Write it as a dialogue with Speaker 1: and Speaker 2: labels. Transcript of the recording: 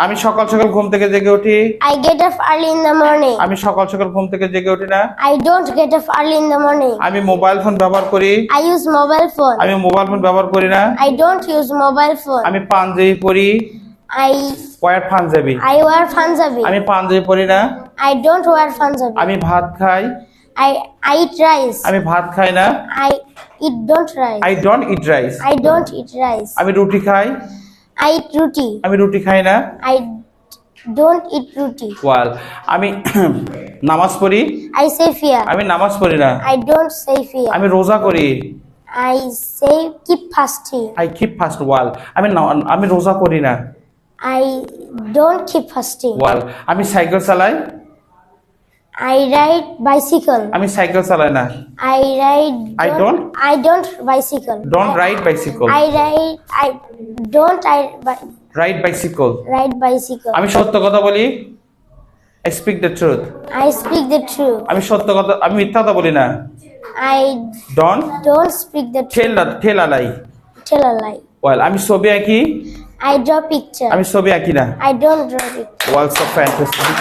Speaker 1: আমি সকাল সকাল ঘুম থেকে জেগে উঠি।
Speaker 2: I get up early in the morning.
Speaker 1: আমি সকাল সকাল ঘুম থেকে জেগে উঠি না।
Speaker 2: I don't get up early in the morning.
Speaker 1: আমি মোবাইল ফোন ব্যবহার করি।
Speaker 2: I use mobile phone.
Speaker 1: আমি মোবাইল ফোন ব্যবহার করি না।
Speaker 2: I don't use mobile phone.
Speaker 1: আমি পাঞ্জাবি পরি।
Speaker 2: I
Speaker 1: wear Punjabi.
Speaker 2: wear Punjabi.
Speaker 1: আমি পাঞ্জাবি পরি না।
Speaker 2: I don't wear Punjabi.
Speaker 1: আমি ভাত খাই।
Speaker 2: I eat rice.
Speaker 1: আমি ভাত খাই না।
Speaker 2: I eat don't rice.
Speaker 1: I don't eat rice.
Speaker 2: I don't eat rice.
Speaker 1: আমি রুটি খাই।
Speaker 2: I eat roti.
Speaker 1: আমি রুটি খাই না।
Speaker 2: I don't eat roti.
Speaker 1: ওয়াল আমি নামাজ পড়ি।
Speaker 2: I say fear.
Speaker 1: আমি নামাজ পড়ি না।
Speaker 2: I don't say fear.
Speaker 1: আমি রোজা করি।
Speaker 2: I say keep fasting.
Speaker 1: I keep fast ওয়াল আমি রোজা করি না।
Speaker 2: I don't keep fasting.
Speaker 1: ওয়াল আমি সাইকেল চালাই।
Speaker 2: I ride bicycle.
Speaker 1: আমি সাইকেল চালাই না।
Speaker 2: I ride. I don't bicycle.
Speaker 1: Don't ride bicycle.
Speaker 2: I ride. I don't.
Speaker 1: Ride bicycle.
Speaker 2: Ride bicycle.
Speaker 1: আমি সত্য কথা বলি। I speak the truth.
Speaker 2: I speak the truth.
Speaker 1: আমি সত্য কথা আমি মিথ্যা কথা বলি না।
Speaker 2: I
Speaker 1: don't
Speaker 2: speak the truth.
Speaker 1: tell a lie.
Speaker 2: Tell a lie.
Speaker 1: ওয়াল আমি ছবি আঁকি।
Speaker 2: I draw picture.
Speaker 1: আমি ছবি আঁকি না।
Speaker 2: I don't draw picture.
Speaker 1: Wall so fantastic.